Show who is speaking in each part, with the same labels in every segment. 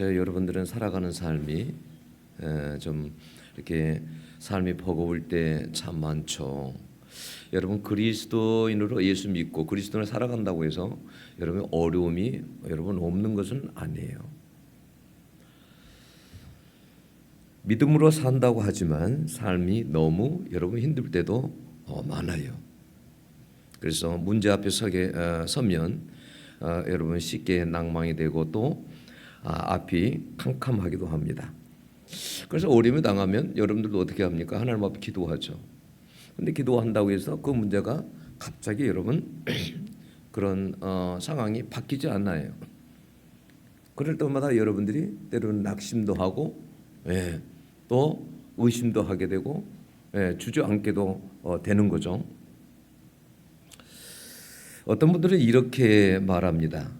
Speaker 1: 여러분들은 살아가는 삶이 좀 이렇게 삶이 버거울 때 참 많죠. 여러분 그리스도인으로 예수 믿고 그리스도를 살아간다고 해서 여러분 어려움이 여러분 없는 것은 아니에요. 믿음으로 산다고 하지만 삶이 너무 여러분 힘들 때도 많아요. 그래서 문제 앞에 서면 여러분 쉽게 낭망이 되고 또 앞이 캄캄하기도 합니다. 그래서 어려움을 당하면 여러분들도 어떻게 합니까? 하나님 앞에 기도하죠. 근데 기도한다고 해서 그 문제가 갑자기 여러분 그런 상황이 바뀌지 않아요. 그럴 때마다 여러분들이 때로는 낙심도 하고 또 의심도 하게 되고 주저앉게도 되는 거죠. 어떤 분들은 이렇게 말합니다.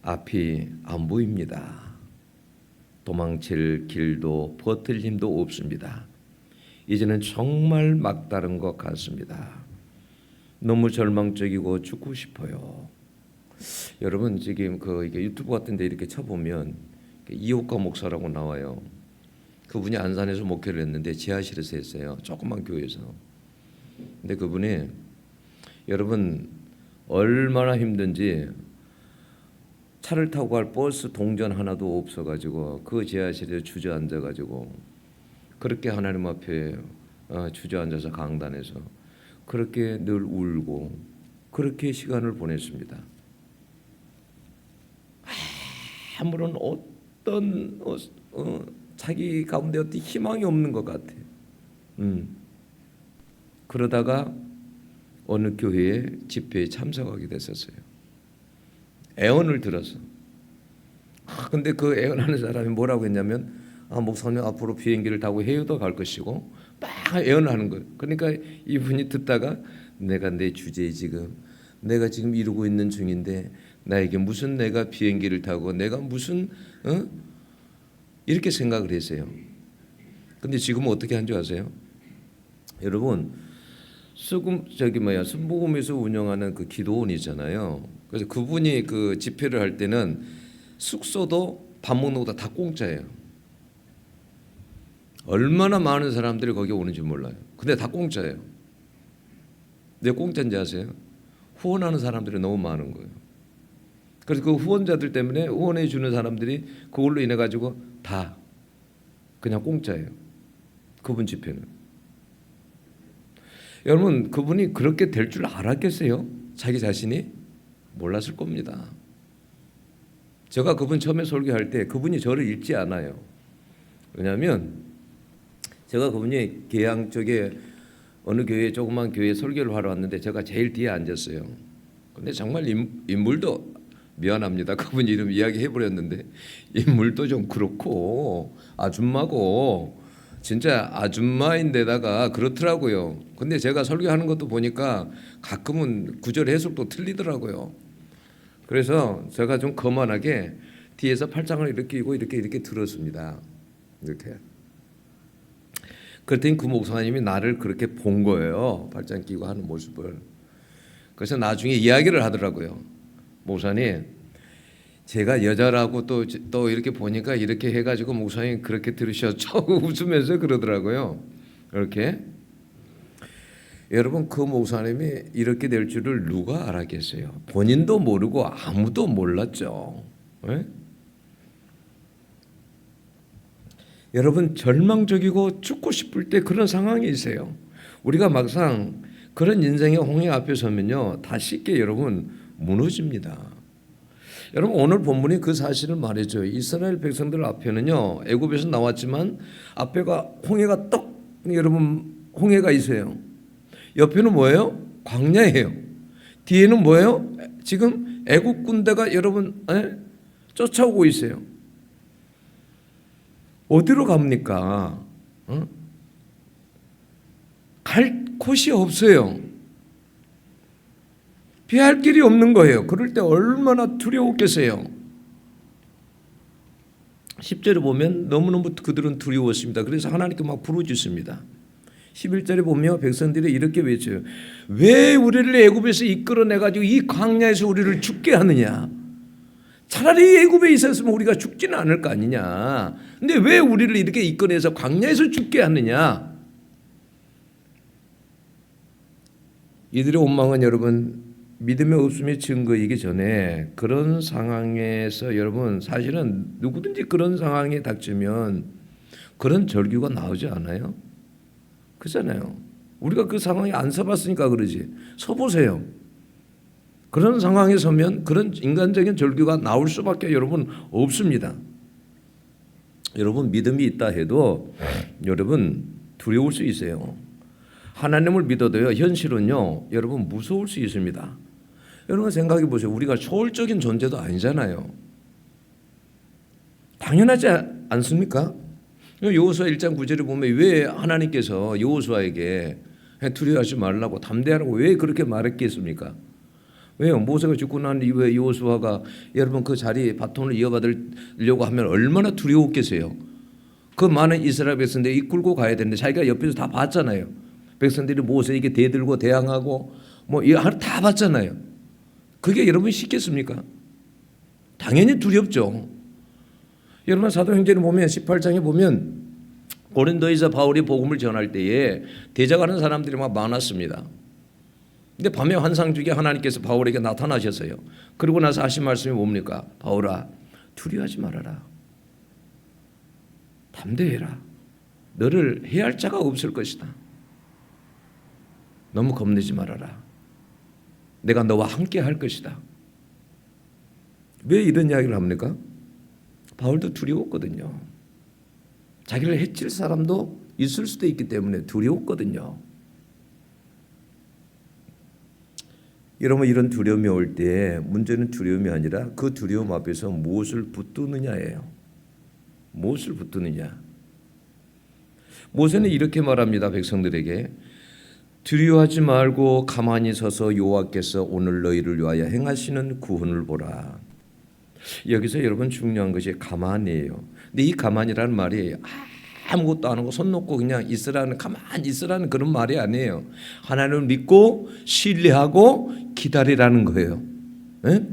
Speaker 1: 앞이 안 보입니다. 도망칠 길도 버틸 힘도 없습니다. 이제는 정말 막다른 것 같습니다. 너무 절망적이고 죽고 싶어요. 여러분 지금 이게 유튜브 같은데 이렇게 쳐보면 이호카 목사라고 나와요. 그분이 안산에서 목회를 했는데 지하실에서 했어요. 조그만 교회에서. 근데 그분이 여러분 얼마나 힘든지 차를 타고 갈 버스 동전 하나도 없어가지고 그 지하실에 주저앉아가지고 그렇게 하나님 앞에 주저앉아서 강단에서 그렇게 늘 울고 그렇게 시간을 보냈습니다. 아무런 어떤 자기 가운데 어떤 희망이 없는 것 같아. 그러다가 어느 교회에 집회에 참석하게 됐었어요. 애언을 들어서. 근데 그 애언하는 사람이 뭐라고 했냐면 목사님 앞으로 비행기를 타고 해외도 갈 것이고 막 애언을 하는 거예요. 그러니까 이분이 듣다가 내가 내 주제에 내가 지금 이루고 있는 중인데 나에게 무슨 내가 비행기를 타고 내가 무슨 이렇게 생각을 했어요. 근데 지금은 어떻게 한 줄 아세요? 여러분 순복음에서 운영하는 그 기도원이잖아요. 그래서 그분이 그 집회를 할 때는 숙소도 밥 먹는 것도 다 공짜예요. 얼마나 많은 사람들이 거기 오는지 몰라요. 근데 다 공짜예요. 왜 공짜인지 아세요? 후원하는 사람들이 너무 많은 거예요. 그래서 그 후원자들 때문에 후원해 주는 사람들이 그걸로 인해 가지고 다 그냥 공짜예요. 그분 집회는. 여러분 그분이 그렇게 될 줄 알았겠어요? 자기 자신이? 몰랐을 겁니다. 제가 그분 처음에 설교할 때 그분이 저를 읽지 않아요. 왜냐하면 제가 그분이 계양 쪽에 어느 교회 조그만 교회 설교를 하러 왔는데 제가 제일 뒤에 앉았어요. 근데 정말 인물도 미안합니다. 그분 이름 이야기해버렸는데 인물도 좀 그렇고 아줌마고 진짜 아줌마인데다가 그렇더라고요. 근데 제가 설교하는 것도 보니까 가끔은 구절 해석도 틀리더라고요. 그래서 제가 좀 거만하게 뒤에서 팔짱을 이렇게 끼고 이렇게 들었습니다. 이렇게. 그랬더니 그 목사님이 나를 그렇게 본 거예요. 팔짱 끼고 하는 모습을. 그래서 나중에 이야기를 하더라고요. 목사님, 제가 여자라고 또 이렇게 보니까 이렇게 해가지고 목사님 그렇게 들으셨죠? 웃으면서 그러더라고요. 이렇게. 여러분 그 목사님이 이렇게 될 줄을 누가 알았겠어요? 본인도 모르고 아무도 몰랐죠. 네? 여러분 절망적이고 죽고 싶을 때 그런 상황이 있어요. 우리가 막상 그런 인생의 홍해 앞에 서면요 다 쉽게 여러분 무너집니다. 여러분 오늘 본문이 그 사실을 말해줘요. 이스라엘 백성들 앞에는요 애굽에서 나왔지만 앞에가 홍해가 여러분 홍해가 있어요. 옆에는 뭐예요? 광야예요. 뒤에는 뭐예요? 지금 애굽 군대가 여러분 쫓아오고 있어요. 어디로 갑니까? 갈 곳이 없어요. 피할 길이 없는 거예요. 그럴 때 얼마나 두려웠겠어요. 10절에 보면 너무너무 그들은 두려웠습니다. 그래서 하나님께 막 부르짖습니다. 11절에 보면 백성들이 이렇게 외쳐요. 왜 우리를 애굽에서 이끌어내가지고 이 광야에서 우리를 죽게 하느냐. 차라리 애굽에 있었으면 우리가 죽지는 않을 거 아니냐. 근데 왜 우리를 이렇게 이끌어내서 광야에서 죽게 하느냐. 이들의 원망은 여러분 믿음의 없음의 증거이기 전에 그런 상황에서 여러분 사실은 누구든지 그런 상황에 닥치면 그런 절규가 나오지 않아요? 그렇잖아요. 우리가 그 상황에 안 서봤으니까 그러지. 서보세요. 그런 상황에 서면 그런 인간적인 절규가 나올 수밖에 여러분 없습니다. 여러분 믿음이 있다 해도 여러분 두려울 수 있어요. 하나님을 믿어도요 현실은요 여러분 무서울 수 있습니다. 여러분 생각해 보세요. 우리가 초월적인 존재도 아니잖아요. 당연하지 않습니까? 여호수아 1장 9절에 보면 왜 하나님께서 여호수아에게 두려워하지 말라고 담대하라고 왜 그렇게 말했겠습니까? 왜요? 모세가 죽고 난 이후에 여호수아가 여러분 그 자리에 바톤을 이어받으려고 하면 얼마나 두려웠겠어요. 그 많은 이스라엘 백성들이 이끌고 가야 되는데 자기가 옆에서 다 봤잖아요. 백성들이 모세에게 대들고 대항하고 뭐 다 봤잖아요. 그게 여러분 쉽겠습니까? 당연히 두렵죠. 여러분 사도행전을 보면 18장에 보면 고린도에서 바울이 복음을 전할 때에 대적하는 사람들이 막 많았습니다. 근데 밤에 환상 중에 하나님께서 바울에게 나타나셨어요. 그리고 나서 하신 말씀이 뭡니까? 바울아 두려워하지 말아라. 담대해라. 너를 해할 자가 없을 것이다. 너무 겁내지 말아라. 내가 너와 함께 할 것이다. 왜 이런 이야기를 합니까? 바울도 두려웠거든요. 자기를 해칠 사람도 있을 수도 있기 때문에 두려웠거든요. 여러분 이런 두려움이 올 때 문제는 두려움이 아니라 그 두려움 앞에서 무엇을 붙드느냐예요. 무엇을 붙드느냐. 모세는 이렇게 말합니다. 백성들에게 두려워하지 말고 가만히 서서 여호와께서 오늘 너희를 위하여 행하시는 구원을 보라. 여기서 여러분 중요한 것이 가만이에요. 근데 이 가만이라는 말이 아무것도 안 하고 손 놓고 그냥 있으라는 가만히 있으라는 그런 말이 아니에요. 하나님을 믿고 신뢰하고 기다리라는 거예요. 에?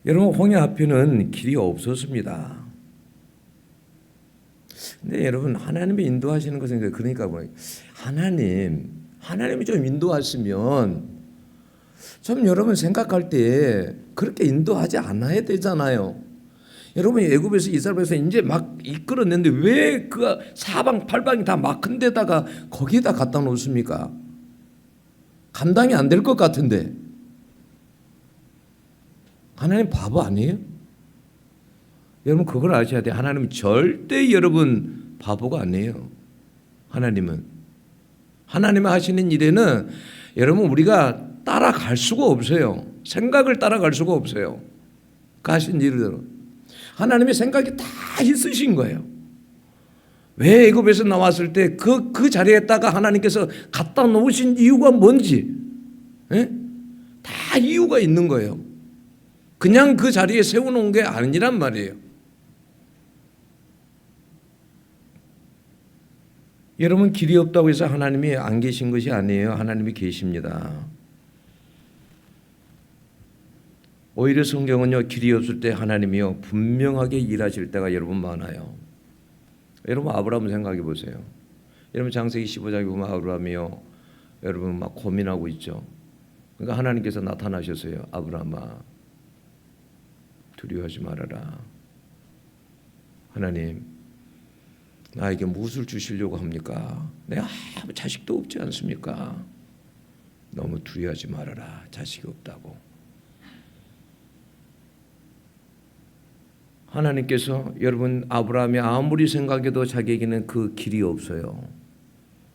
Speaker 1: 여러분 홍해 앞에는 길이 없었습니다. 근데 여러분 하나님이 인도하시는 것은 그러니까 뭐 하나님이 좀 인도하시면 좀 여러분 생각할 때 그렇게 인도하지 않아야 되잖아요. 여러분 애굽에서 이스라엘에서 이제 막 이끌어냈는데 왜 그 사방 팔방이 다 막힌 데다가 거기에다 갖다 놓습니까? 감당이 안 될 것 같은데. 하나님 바보 아니에요? 여러분 그걸 아셔야 돼요. 하나님은 절대 여러분 바보가 아니에요. 하나님은 하시는 일에는 여러분 우리가 따라갈 수가 없어요. 생각을 따라갈 수가 없어요. 그 하신 일들은 하나님의 생각이 다 있으신 거예요. 왜 애굽에서 나왔을 때 그 자리에다가 하나님께서 갖다 놓으신 이유가 뭔지 다 이유가 있는 거예요. 그냥 그 자리에 세워놓은 게 아니란 말이에요. 여러분 길이 없다고 해서 하나님이 안 계신 것이 아니에요. 하나님이 계십니다. 오히려 성경은요 길이 없을 때 하나님이요 분명하게 일하실 때가 여러분 많아요. 여러분 아브라함 생각해 보세요. 여러분 창세기 15장에 보면 아브라함이요 여러분 막 고민하고 있죠. 그러니까 하나님께서 나타나셨어요. 아브라함아 두려워하지 말아라. 하나님 나에게 무엇을 주시려고 합니까? 내가 아무 자식도 없지 않습니까? 너무 두려워하지 말아라. 자식이 없다고. 하나님께서 여러분 아브라함이 아무리 생각해도 자기에게는 그 길이 없어요.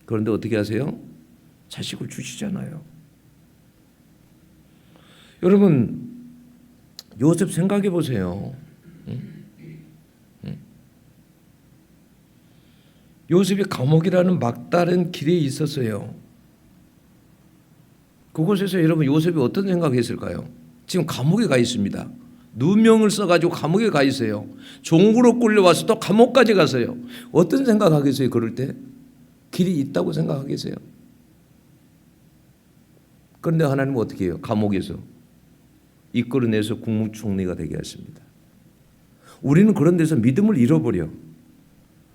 Speaker 1: 그런데 어떻게 하세요? 자식을 주시잖아요. 여러분 요셉 생각해 보세요. 요셉이 감옥이라는 막다른 길에 있었어요. 그곳에서 여러분 요셉이 어떤 생각했을까요? 지금 감옥에 가 있습니다. 누명을 써가지고 감옥에 가 있어요. 종으로 끌려와서 또 감옥까지 갔어요. 어떤 생각하겠어요? 그럴 때 길이 있다고 생각하겠어요? 그런데 하나님은 어떻게 해요? 감옥에서 이끌어내서 국무총리가 되게 하십니다. 우리는 그런 데서 믿음을 잃어버려.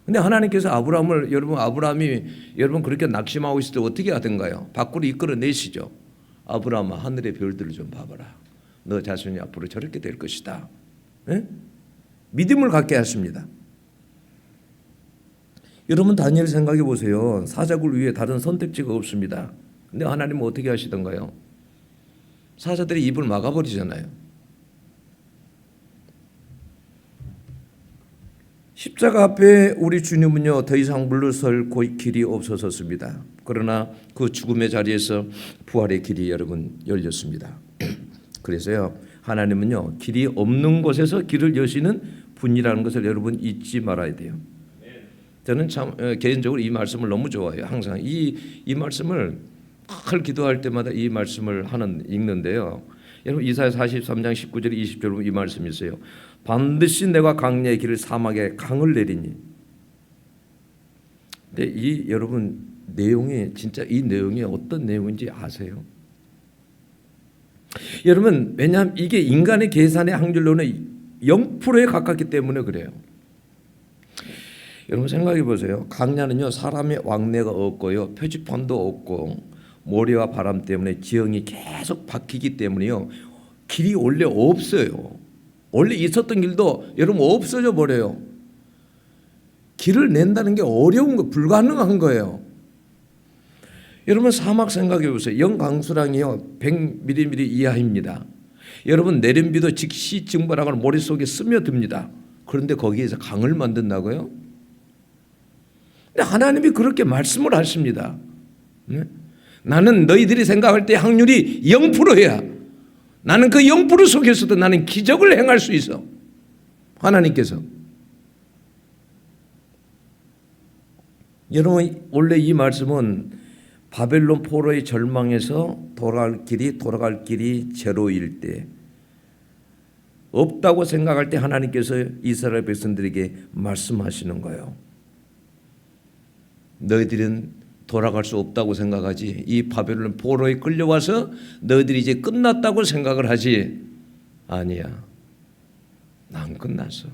Speaker 1: 근데 하나님께서 아브라함이 여러분 그렇게 낙심하고 있을 때 어떻게 하던가요? 밖으로 이끌어내시죠. 아브라함아, 하늘의 별들을 좀 봐봐라. 너 자손이 앞으로 저렇게 될 것이다. 네? 믿음을 갖게 하십니다. 여러분 다니엘 생각해 보세요. 사자굴 위에 다른 선택지가 없습니다. 근데 하나님은 어떻게 하시던가요? 사자들이 입을 막아버리잖아요. 십자가 앞에 우리 주님은요 더 이상 물러설 길이 없어졌습니다. 그러나 그 죽음의 자리에서 부활의 길이 여러분 열렸습니다. 그래서요 하나님은요 길이 없는 곳에서 길을 여시는 분이라는 것을 여러분 잊지 말아야 돼요. 저는 참 개인적으로 이 말씀을 너무 좋아해요. 항상 이 말씀을 늘 기도할 때마다 이 말씀을 읽는데요. 여러분 이사야 43장 19절 20절 이 말씀이 있어요. 반드시 내가 강야의 길을 사막에 강을 내리니. 근데 이 여러분 내용이 진짜 이 내용이 어떤 내용인지 아세요? 여러분 왜냐하면 이게 인간의 계산의 확률로는 0%에 가깝기 때문에 그래요. 여러분 생각해 보세요. 강야는요 사람의 왕래가 없고요 표지판도 없고 모래와 바람 때문에 지형이 계속 바뀌기 때문에요 길이 원래 없어요. 원래 있었던 길도 여러분 없어져 버려요. 길을 낸다는 게 어려운 거 불가능한 거예요. 여러분 사막 생각해 보세요. 영강수량이요 100mm 이하입니다. 여러분 내림비도 즉시 증발하거나 모래 속에 스며듭니다. 그런데 거기에서 강을 만든다고요? 근데 하나님이 그렇게 말씀을 하십니다. 네? 나는 너희들이 생각할 때 확률이 0%야. 나는 그 0% 속에서도 나는 기적을 행할 수 있어. 하나님께서. 여러분 원래 이 말씀은 바벨론 포로의 절망에서 돌아갈 길이 제로일 때 없다고 생각할 때 하나님께서 이스라엘 백성들에게 말씀하시는 거예요. 너희들은 돌아갈 수 없다고 생각하지 이 바벨론 포로에 끌려와서 너희들이 이제 끝났다고 생각을 하지 아니야. 난 끝났어.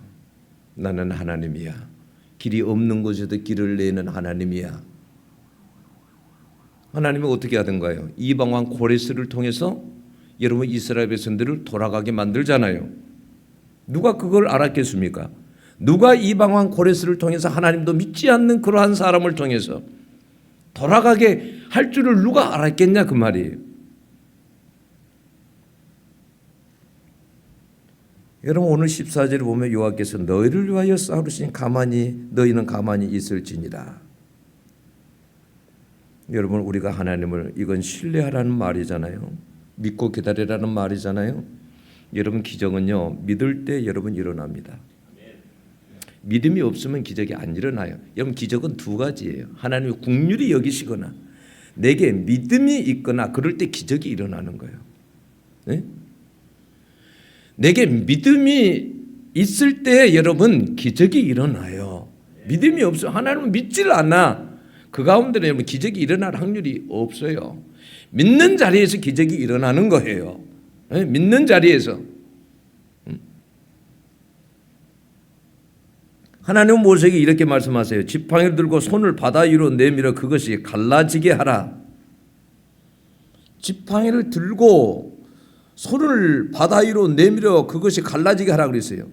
Speaker 1: 나는 하나님이야. 길이 없는 곳에도 길을 내는 하나님이야. 하나님은 어떻게 하던가요? 이방왕 고레스를 통해서 여러분 이스라엘 백성들을 돌아가게 만들잖아요. 누가 그걸 알았겠습니까? 누가 이방왕 고레스를 통해서 하나님도 믿지 않는 그러한 사람을 통해서 돌아가게 할 줄을 누가 알았겠냐 그 말이에요. 여러분 오늘 14절을 보면 여호와께서 너희를 위하여 싸우시니 너희는 가만히 있을지니라. 여러분 우리가 하나님을 이건 신뢰하라는 말이잖아요. 믿고 기다리라는 말이잖아요. 여러분 기적은요 믿을 때 여러분 일어납니다. 믿음이 없으면 기적이 안 일어나요. 여러분 기적은 두 가지예요. 하나님이 긍휼히 여기시거나 내게 믿음이 있거나 그럴 때 기적이 일어나는 거예요. 네? 내게 믿음이 있을 때 여러분 기적이 일어나요. 믿음이 없어 하나님은 믿질 않아. 그 가운데 여러분 기적이 일어날 확률이 없어요. 믿는 자리에서 기적이 일어나는 거예요. 네? 믿는 자리에서. 하나님은 모세에게 이렇게 말씀하세요. 지팡이를 들고 손을 바다 위로 내밀어 그것이 갈라지게 하라. 지팡이를 들고 손을 바다 위로 내밀어 그것이 갈라지게 하라 그랬어요.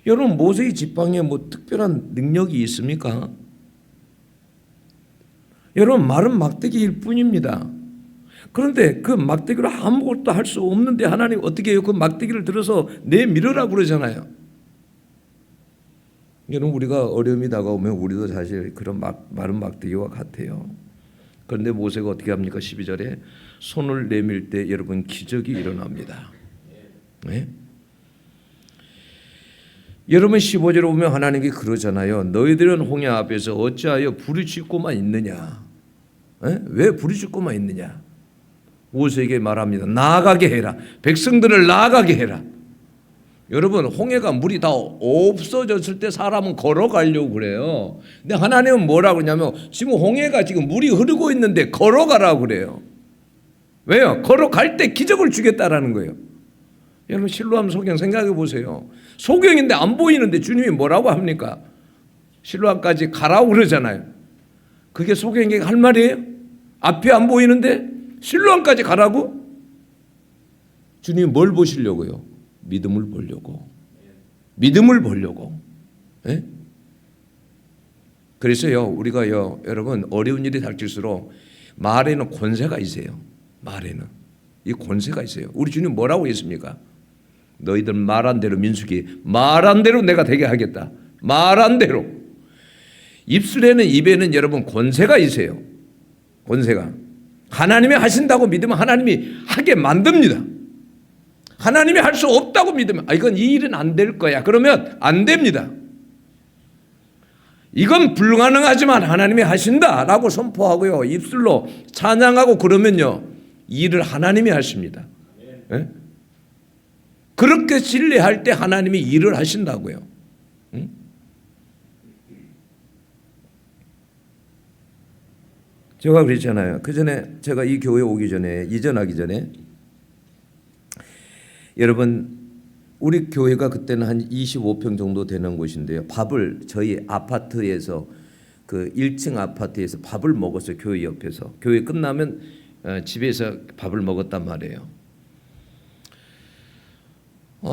Speaker 1: 여러분 모세의 지팡이에 뭐 특별한 능력이 있습니까? 여러분 말은 막대기일 뿐입니다. 그런데 그 막대기로 아무것도 할 수 없는데 하나님 어떻게 해요? 그 막대기를 들어서 내밀으라고 그러잖아요. 여러분 우리가 어려움이 다가오면 우리도 사실 그런 마른 막대기와 같아요. 그런데 모세가 어떻게 합니까? 12절에 손을 내밀 때 여러분 기적이 일어납니다. 네? 여러분 15절에 보면 하나님이 그러잖아요. 너희들은 홍해 앞에서 어찌하여 부르짖고만 있느냐? 네? 왜 부르짖고만 있느냐? 모세에게 말합니다. 나아가게 해라. 백성들을 나아가게 해라. 여러분, 홍해가 물이 다 없어졌을 때 사람은 걸어가려고 그래요. 근데 하나님은 뭐라고 그러냐면 지금 홍해가 지금 물이 흐르고 있는데 걸어가라고 그래요. 왜요? 걸어갈 때 기적을 주겠다라는 거예요. 여러분, 실로암 소경 생각해 보세요. 소경인데 안 보이는데 주님이 뭐라고 합니까? 실로암까지 가라고 그러잖아요. 그게 소경에게 할 말이에요? 앞이 안 보이는데 실로암까지 가라고? 주님이 뭘 보시려고요? 믿음을 보려고. 믿음을 보려고. 예? 그래서요, 우리가요, 여러분, 어려운 일이 닥칠수록 말에는 권세가 있어요. 말에는 이 권세가 있어요. 우리 주님 뭐라고 했습니까? 너희들 말한 대로, 민수기 말한 대로 내가 되게 하겠다. 말한 대로. 입술에는, 입에는 여러분 권세가 있어요. 권세가. 하나님이 하신다고 믿으면 하나님이 하게 만듭니다. 하나님이 할 수 없다고 믿으면 이건 이 일은 안 될 거야. 그러면 안 됩니다. 이건 불가능하지만 하나님이 하신다라고 선포하고요. 입술로 찬양하고 그러면요. 이 일을 하나님이 하십니다. 네? 그렇게 신뢰할 때 하나님이 일을 하신다고요. 응? 제가 그랬잖아요. 그 전에 제가 이 교회 오기 전에, 이전하기 전에 여러분, 우리 교회가 그때는 한 25평 정도 되는 곳인데요. 밥을 저희 아파트에서 그 1층 아파트에서 밥을 먹었어요. 교회 옆에서. 교회 끝나면 집에서 밥을 먹었단 말이에요.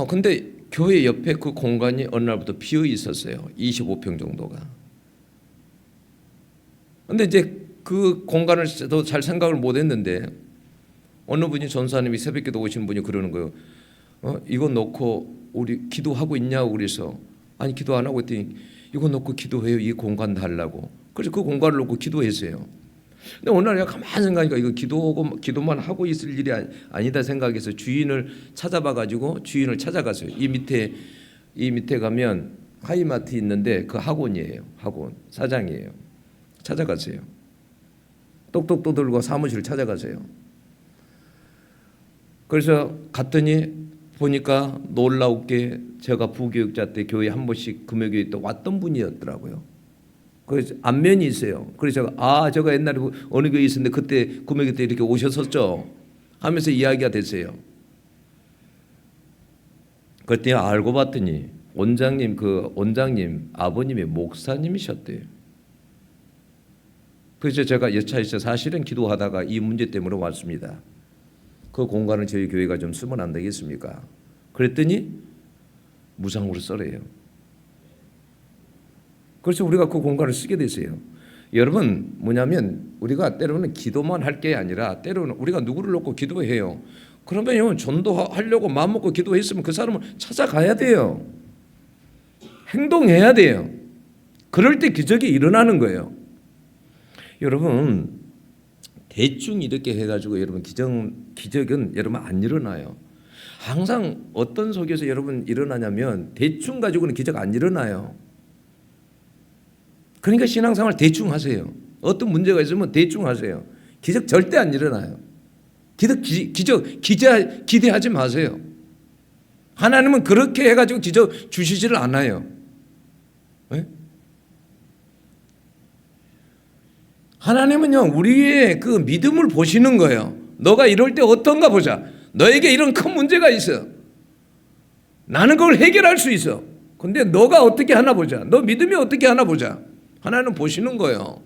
Speaker 1: 근데 교회 옆에 그 공간이 어느 날부터 비어 있었어요. 25평 정도가. 근데 이제 그 공간을 더 잘 생각을 못 했는데 어느 분이 전사님이 새벽기도 오신 분이 그러는 거예요. 이거 놓고 우리 기도하고 있냐고. 그래서 아니, 기도 안 하고 했더니 이거 놓고 기도해요. 이 공간 달라고. 그래서 그 공간을 놓고 기도했어요. 근데 오늘 내가 가만히 생각하니까 이거 기도만 하고 있을 일이 아니다 생각해서 주인을 찾아봐 가지고 주인을 찾아갔어요. 이 밑에 가면 하이마트 있는데 그 학원이에요. 학원 사장이에요. 찾아갔어요. 똑똑 떠들고 사무실 찾아가세요. 그래서 갔더니 보니까 놀라웠게 제가 부교육자 때 교회 한 번씩 금요교회 때 왔던 분이었더라고요. 그래서 안면이 있어요. 그래서 제가 제가 옛날에 어느 교회에 있었는데 그때 금요교회 때 이렇게 오셨었죠 하면서 이야기가 됐어요. 그랬더니 알고 봤더니 원장님 아버님이 목사님이셨대요. 그래서 제가 여차해서 사실은 기도하다가 이 문제 때문에 왔습니다. 그 공간을 저희 교회가 좀 쓰면 안 되겠습니까? 그랬더니 무상으로 써래요. 그래서 우리가 그 공간을 쓰게 됐어요. 여러분, 뭐냐면 우리가 때로는 기도만 할 게 아니라 때로는 우리가 누구를 놓고 기도해요. 그러면 전도하려고 마음먹고 기도했으면 그 사람을 찾아가야 돼요. 행동해야 돼요. 그럴 때 기적이 일어나는 거예요. 여러분, 대충 이렇게 해가지고 여러분 기적은 여러분 안 일어나요. 항상 어떤 속에서 여러분 일어나냐면 대충 가지고는 기적 안 일어나요. 그러니까 신앙생활 대충 하세요. 어떤 문제가 있으면 대충 하세요. 기적 절대 안 일어나요. 기적 기대하지 마세요. 하나님은 그렇게 해가지고 기적 주시지를 않아요. 네? 하나님은요, 우리의 그 믿음을 보시는 거예요. 너가 이럴 때 어떤가 보자. 너에게 이런 큰 문제가 있어. 나는 그걸 해결할 수 있어. 근데 너가 어떻게 하나 보자. 너 믿음이 어떻게 하나 보자. 하나님 보시는 거예요.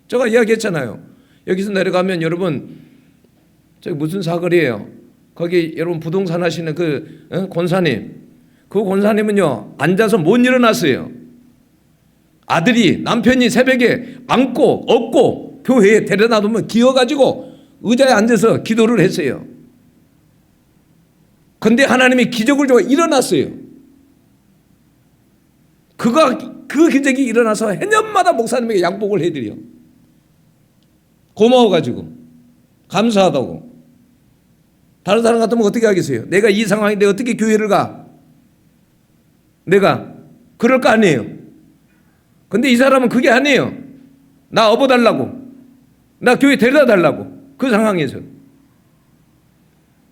Speaker 1: 제가 이야기했잖아요. 여기서 내려가면 여러분, 저기 무슨 사거리예요? 거기 여러분 부동산 하시는 그 권사님. 그 권사님은요, 앉아서 못 일어났어요. 아들이, 남편이 새벽에 안고 업고 교회에 데려다 놓으면 기어가지고 의자에 앉아서 기도를 했어요. 근데 하나님이 기적을 주고 일어났어요. 그 기적이 일어나서 해년마다 목사님에게 양복을 해드려. 고마워가지고 감사하다고. 다른 사람 같으면 어떻게 하겠어요? 내가 이 상황인데 어떻게 교회를 가? 내가 그럴 거 아니에요. 근데 이 사람은 그게 아니에요. 나 업어달라고. 나 교회 데려다 달라고. 그 상황에서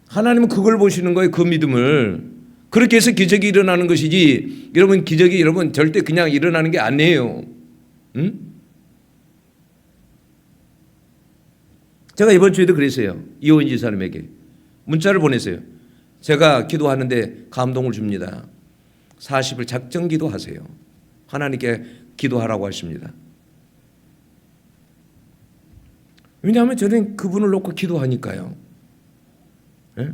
Speaker 1: 하나님은 그걸 보시는 거예요. 그 믿음을. 그렇게 해서 기적이 일어나는 것이지, 여러분 기적이 여러분 절대 그냥 일어나는 게 아니에요. 응? 제가 이번 주에도 그랬어요. 이호인 지사님에게 문자를 보냈어요. 제가 기도하는데 감동을 줍니다. 40일 작정 기도하세요. 하나님께 기도하라고 하십니다. 왜냐하면 저는 그분을 놓고 기도하니까요. 예?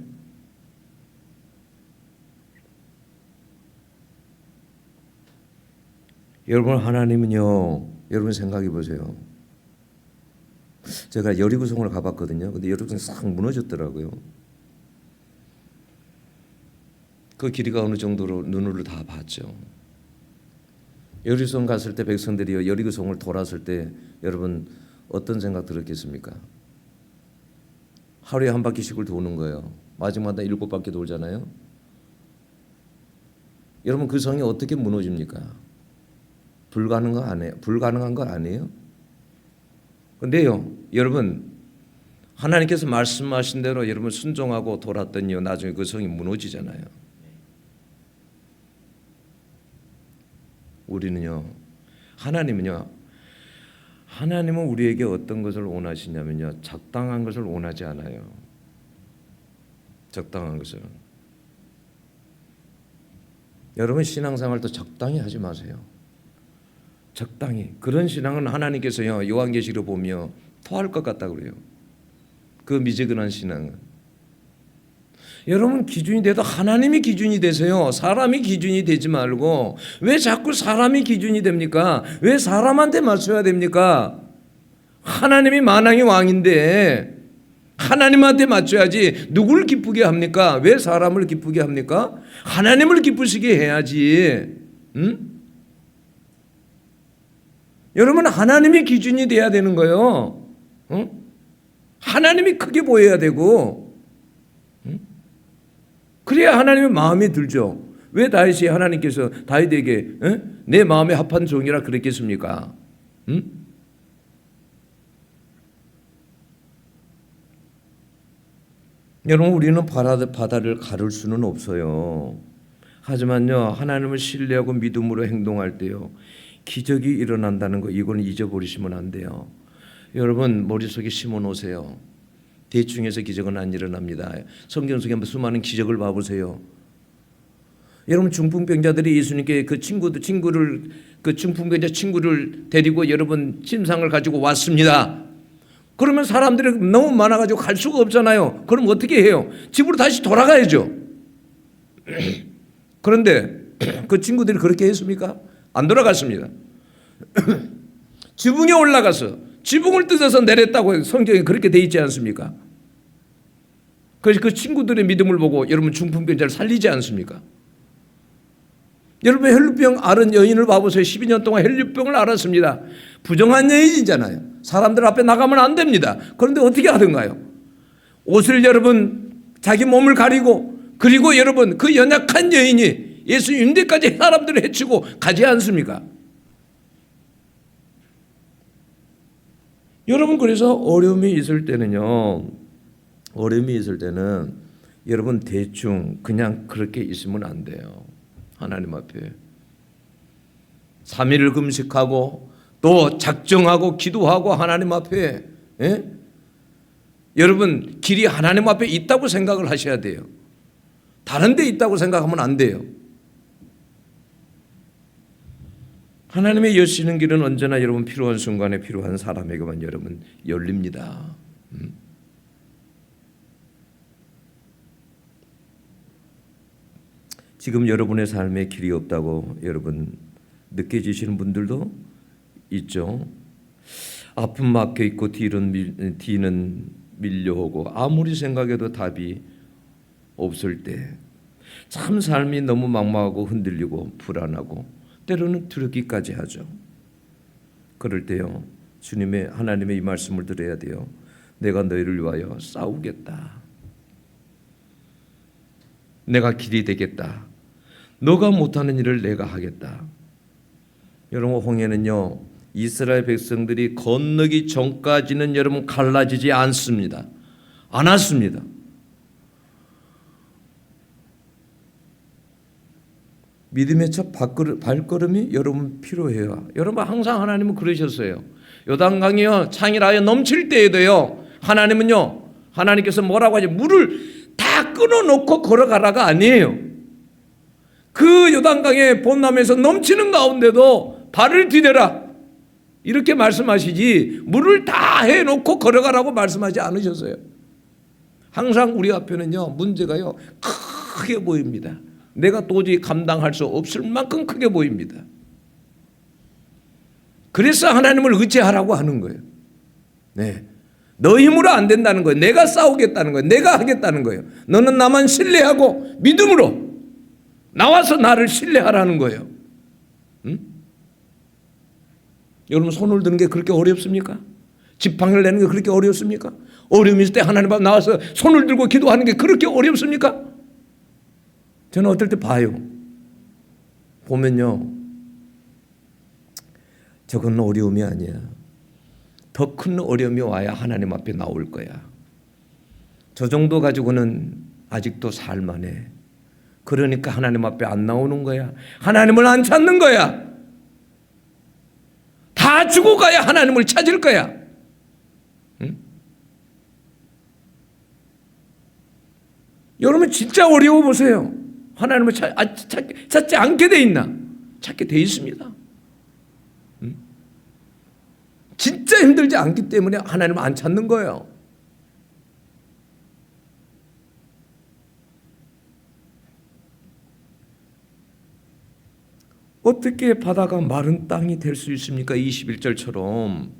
Speaker 1: 여러분, 하나님은요, 여러분 생각해 보세요. 제가 여리고성을 가봤거든요. 근데 여리고성이 싹 무너졌더라고요. 그 길이가 어느 정도로 눈으로 다 봤죠. 여리고성 갔을 때 백성들이 여리고성을 돌았을 때 여러분 어떤 생각 들었겠습니까? 하루에 한 바퀴씩을 도는 거예요. 마지막에 7바퀴 돌잖아요. 여러분 그 성이 어떻게 무너집니까? 불가능한 거 아니에요? 근데요, 여러분 하나님께서 말씀하신 대로 여러분 순종하고 돌았더니요, 나중에 그 성이 무너지잖아요. 우리는요, 하나님은 우리에게 어떤 것을 원하시냐면요, 적당한 것을 원하지 않아요. 적당한 것을. 여러분 신앙생활도 적당히 하지 마세요. 적당히. 그런 신앙은 하나님께서요, 요한계시록 보며 토할 것 같다고 그래요. 그 미지근한 신앙은. 여러분 기준이 돼도 하나님이 기준이 되세요. 사람이 기준이 되지 말고. 왜 자꾸 사람이 기준이 됩니까? 왜 사람한테 맞춰야 됩니까? 하나님이 만왕의 왕인데 하나님한테 맞춰야지. 누구를 기쁘게 합니까? 왜 사람을 기쁘게 합니까? 하나님을 기쁘시게 해야지. 응? 여러분 하나님이 기준이 돼야 되는 거예요. 응? 하나님이 크게 보여야 되고, 응? 그래야 하나님의 마음에 들죠. 왜 다윗이 하나님께서 다윗에게 내 마음에 합한 종이라 그랬겠습니까? 응? 여러분 우리는 바다를 가를 수는 없어요. 하지만요, 하나님을 신뢰하고 믿음으로 행동할 때요, 기적이 일어난다는 거, 이거는 잊어버리시면 안 돼요. 여러분 머릿속에 심어놓으세요. 대충해서 기적은 안 일어납니다. 성경 속에 수많은 기적을 봐보세요. 여러분 중풍병자들이 예수님께 그 중풍병자 친구를 데리고 여러분 침상을 가지고 왔습니다. 그러면 사람들이 너무 많아가지고 갈 수가 없잖아요. 그럼 어떻게 해요? 집으로 다시 돌아가야죠. 그런데 그 친구들이 그렇게 했습니까? 안 돌아갔습니다. 지붕에 올라가서 지붕을 뜯어서 내렸다고 성경에 그렇게 돼 있지 않습니까? 그래서 그 친구들의 믿음을 보고 여러분 중풍병자를 살리지 않습니까? 여러분 혈루병 앓은 여인을 봐보세요. 12년 동안 혈루병을 앓았습니다. 부정한 여인이잖아요. 사람들 앞에 나가면 안 됩니다. 그런데 어떻게 하던가요? 옷을 여러분 자기 몸을 가리고, 그리고 여러분 그 연약한 여인이 예수 윤대까지 사람들을 해치고 가지 않습니까? 여러분 그래서 어려움이 있을 때는 여러분 대충 그냥 그렇게 있으면 안 돼요. 하나님 앞에 3일을 금식하고 또 작정하고 기도하고 하나님 앞에, 여러분 길이 하나님 앞에 있다고 생각을 하셔야 돼요. 다른 데 있다고 생각하면 안 돼요. 하나님의 여시는 길은 언제나 여러분 필요한 순간에 필요한 사람에게만 여러분 열립니다. 지금 여러분의 삶에 길이 없다고 여러분 느껴지시는 분들도 있죠. 아픔 막혀 있고 뒤는 밀려오고 아무리 생각해도 답이 없을 때 참 삶이 너무 막막하고 흔들리고 불안하고 때로는 두렵기까지 하죠. 그럴 때요, 하나님의 이 말씀을 들어야 돼요. 내가 너희를 위하여 싸우겠다. 내가 길이 되겠다. 너가 못하는 일을 내가 하겠다. 여러분 홍해는요, 이스라엘 백성들이 건너기 전까지는 여러분 갈라지지 믿음의 첫 발걸음이 여러분 필요해요. 여러분 항상 하나님은 그러셨어요. 요단강이요 창이라여 넘칠 때에도요 하나님은요 하나님께서 뭐라고 하지? 물을 다 끊어놓고 걸어가라가 아니에요. 그 요단강의 본남에서 넘치는 가운데도 발을 디뎌라 이렇게 말씀하시지 물을 다 해놓고 걸어가라고 말씀하지 않으셨어요. 항상 우리 앞에는요 문제가요 크게 보입니다. 내가 도저히 감당할 수 없을 만큼 크게 보입니다. 그래서 하나님을 의지하라고 하는 거예요. 네, 너 힘으로 안 된다는 거예요. 내가 싸우겠다는 거예요. 내가 하겠다는 거예요. 너는 나만 신뢰하고 믿음으로 나와서 나를 신뢰하라는 거예요. 응? 여러분 손을 드는 게 그렇게 어렵습니까? 지팡이를 내는 게 그렇게 어렵습니까? 어려움이 있을 때 하나님 앞에 나와서 손을 들고 기도하는 게 그렇게 어렵습니까? 저는 어떨 때 봐요. 보면요. 저건 어려움이 아니야. 더 큰 어려움이 와야 하나님 앞에 나올 거야. 저 정도 가지고는 아직도 살만해. 그러니까 하나님 앞에 안 나오는 거야. 하나님을 안 찾는 거야. 다 죽어가야 하나님을 찾을 거야. 응? 여러분 진짜 어려워 보세요. 하나님을 찾지 않게 돼 있나? 찾게 돼 있습니다. 응? 진짜 힘들지 않기 때문에 하나님을 안 찾는 거예요. 어떻게 바다가 마른 땅이 될 수 있습니까? 21절처럼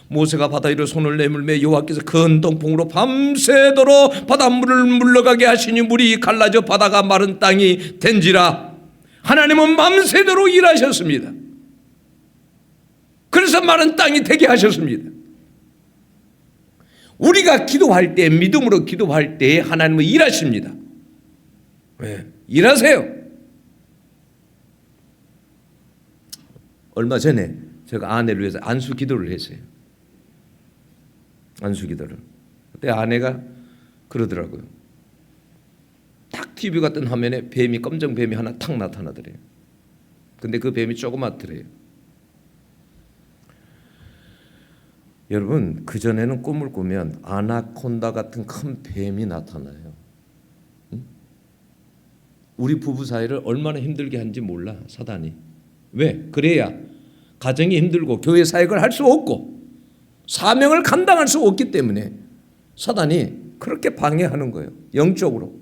Speaker 1: 모세가 바다 위로 손을 내밀매 여호와께서 큰 동풍으로 밤새도록 바닷물을 물러가게 하시니 물이 갈라져 바다가 마른 땅이 된지라. 하나님은 밤새도록 일하셨습니다. 그래서 마른 땅이 되게 하셨습니다. 우리가 기도할 때 믿음으로 기도할 때 하나님은 일하십니다. 왜? 일하세요. 얼마 전에 제가 아내를 위해서 안수 기도를 했어요. 안수 기도를. 그때 아내가 그러더라고요. 딱 TV 같은 화면에 뱀이 검정 뱀이 하나 탁 나타나더래요. 근데 그 뱀이 조그맣더래요. 여러분 그전에는 꿈을 꾸면 아나콘다 같은 큰 뱀이 나타나요. 응? 우리 부부 사이를 얼마나 힘들게 하는지 몰라 사단이. 왜? 그래야 가정이 힘들고 교회 사역을 할 수 없고 사명을 감당할 수 없기 때문에 사단이 그렇게 방해하는 거예요. 영적으로.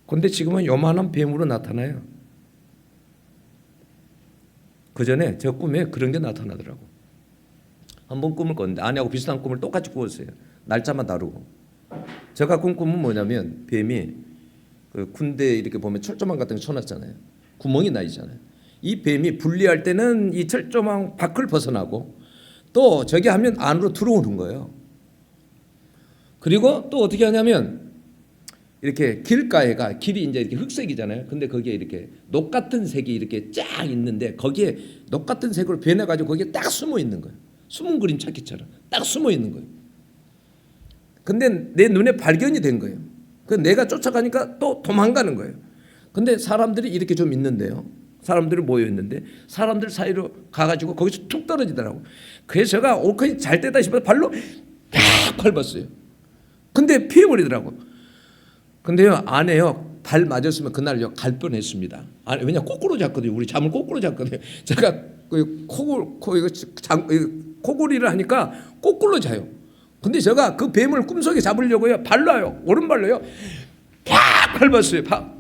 Speaker 1: 그런데 지금은 요만한 뱀으로 나타나요. 그전에 저 꿈에 그런 게 나타나더라고. 한번 꿈을 꿨는데 아내하고 비슷한 꿈을 똑같이 꾸었어요. 날짜만 다르고. 제가 꾼 꿈은 뭐냐면 뱀이 그 군대 이렇게 보면 철조망 같은 거 쳐놨잖아요. 구멍이 나 있잖아요. 이 뱀이 분리할 때는 이 철조망 밖을 벗어나고 또 저기 하면 안으로 들어오는 거예요. 그리고 또 어떻게 하냐면 이렇게 길가에가 길이 이제 이렇게 흑색이잖아요. 근데 거기에 이렇게 녹 같은 색이 이렇게 쫙 있는데 거기에 녹 같은 색으로 변해가지고 거기에 딱 숨어 있는 거예요. 숨은 그림 찾기처럼 딱 숨어 있는 거예요. 근데 내 눈에 발견이 된 거예요. 그 내가 쫓아가니까 또 도망가는 거예요. 근데 사람들이 이렇게 좀 있는데요. 사람들이 모여 있는데 사람들 사이로 가가지고 거기서 툭 떨어지더라고. 그래서 제가 옳거니 잘 때다 싶어서 발로 팍 밟았어요. 근데 피해버리더라고. 근데요 아내요 발 맞았으면 그날요 갈 뻔했습니다. 아니 왜냐 거꾸로 잤거든요. 우리 잠을 거꾸로 잤거든요. 제가 코골이를 하니까 거꾸로 자요. 근데 제가 그 뱀을 꿈속에 잡으려고요 발로요 오른발로요 팍 밟았어요. 팍.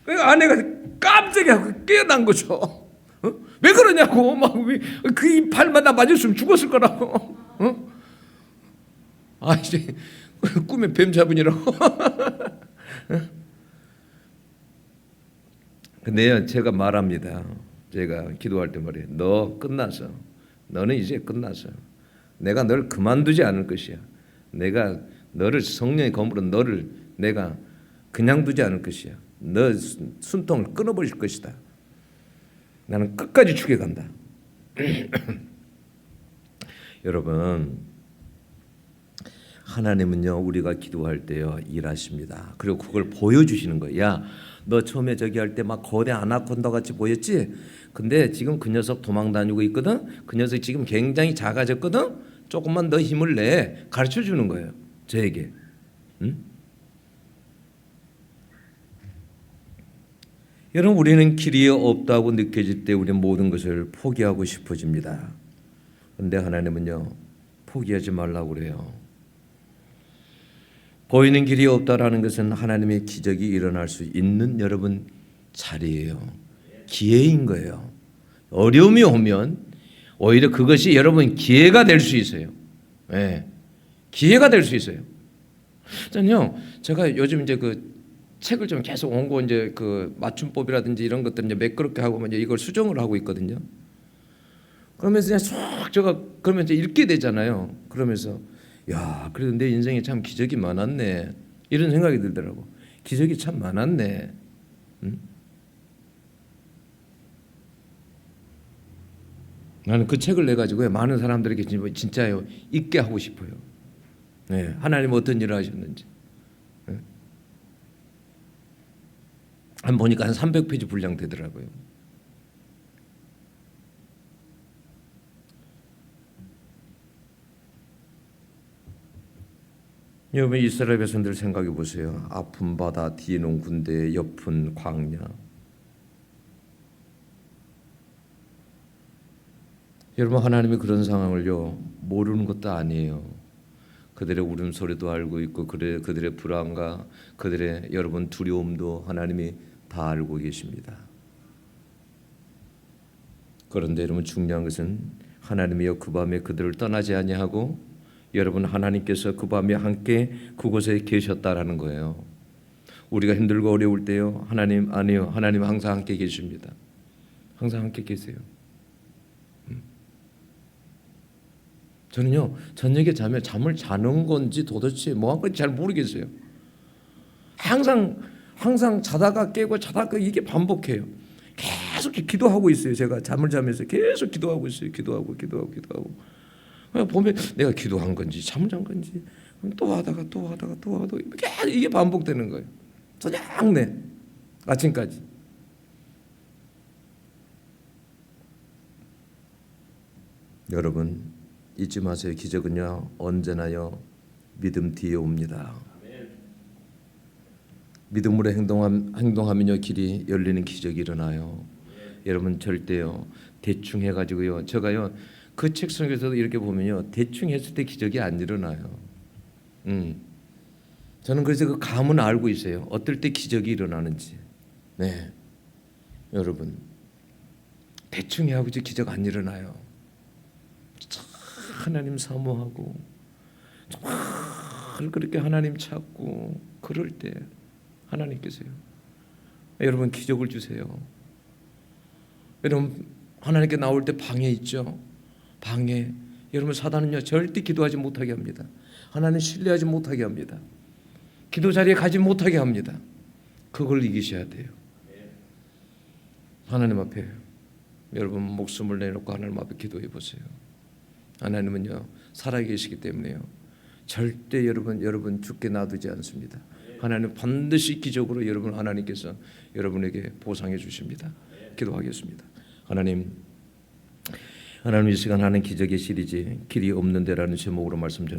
Speaker 1: 아내가 깜짝이야 깨어난 거죠. 어? 왜 그러냐고 막 그 팔만 나 맞았으면 죽었을 거라고. 어? 아 이제 꿈에 뱀 잡으니라고. 근데요 제가 말합니다. 제가 기도할 때 말해요. 너 끝났어. 너는 이제 끝났어. 내가 너를 그만두지 않을 것이야. 내가 너를 성령의 검으로 너를 내가 그냥 두지 않을 것이야. 너 숨통을 끊어버릴 것이다. 나는 끝까지 죽여간다. 여러분 하나님은요 우리가 기도할 때요 일하십니다. 그리고 그걸 보여주시는 거예요. 야, 너 처음에 저기 할 때 막 거대 아나콘다 같이 보였지? 근데 지금 그 녀석 도망 다니고 있거든. 그 녀석 지금 굉장히 작아졌거든. 조금만 더 힘을 내. 가르쳐 주는 거예요. 저에게. 응? 여러분, 우리는 길이 없다고 느껴질 때 우리는 모든 것을 포기하고 싶어집니다. 그런데 하나님은요 포기하지 말라고 그래요. 보이는 길이 없다라는 것은 하나님의 기적이 일어날 수 있는 여러분 자리예요. 기회인 거예요. 어려움이 오면 오히려 그것이 여러분 기회가 될 수 있어요. 네. 기회가 될 수 있어요. 저는요, 제가 요즘 이제 그 책을 좀 계속 옹고 이제 그 맞춤법이라든지 이런 것들 이제 매끄럽게 하고 이제 이걸 수정을 하고 있거든요. 그러면서 그냥 쏙 제가 그러면 이제 읽게 되잖아요. 그러면서 야, 그래도 내 인생에 참 기적이 많았네. 이런 생각이 들더라고. 기적이 참 많았네. 응? 나는 그 책을 내 가지고 많은 사람들에게 진짜요 읽게 하고 싶어요. 네, 하나님 어떤 일을 하셨는지. 네. 한 보니까 한 300페이지 분량 되더라고요. 여러분 이스라엘 백성들 생각해 보세요. 아픈 바다, 뒤에는 군대, 옆은 광야. 여러분 하나님이 그런 상황을요 모르는 것도 아니에요. 그들의 울음소리도 알고 있고 그들의 불안과 그들의 여러분 두려움도 하나님이 다 알고 계십니다. 그런데 여러분 중요한 것은 하나님이여 그 밤에 그들을 떠나지 아니하고 여러분 하나님께서 그 밤에 함께 그곳에 계셨다라는 거예요. 우리가 힘들고 어려울 때요 하나님 아니요 하나님 항상 함께 계십니다. 항상 함께 계세요. 저는요 저녁에 자면 잠을 자는 건지 도대체 뭐 한 건지 잘 모르겠어요. 항상 자다가 깨고 자다가 이게 반복해요. 계속 기도하고 있어요. 제가 잠을 자면서 계속 기도하고 있어요. 기도하고. 보면 내가 기도한 건지 잠을 잔 건지 또 하다가 계속 이게 반복되는 거예요. 저녁내 아침까지. 여러분 잊지 마세요. 기적은요 언제나요 믿음 뒤에 옵니다. 믿음으로 행동하면요 길이 열리는 기적이 일어나요. 여러분 절대요 대충 해가지고요 제가요 그 책 속에서도 이렇게 보면요 대충 했을 때 기적이 안 일어나요. 저는 그래서 그 감은 알고 있어요. 어떨 때 기적이 일어나는지. 네, 여러분 대충 해하고 기적 안 일어나요. 하나님 사모하고 정말 그렇게 하나님 찾고 그럴 때 하나님께서요 여러분 기적을 주세요. 여러분 하나님께 나올 때 방해 있죠. 방해. 여러분 사단은요 절대 기도하지 못하게 합니다. 하나님 신뢰하지 못하게 합니다. 기도 자리에 가지 못하게 합니다. 그걸 이기셔야 돼요. 하나님 앞에 여러분 목숨을 내놓고 하나님 앞에 기도해 보세요. 하나님은요 살아계시기 때문에요 절대 여러분 죽게 놔두지 않습니다. 하나님 반드시 기적으로 여러분 하나님께서 여러분에게 보상해 주십니다. 기도하겠습니다. 하나님 이 시간 하는 기적의 시리즈 길이 없는 데라는 제목으로 말씀 전합니다.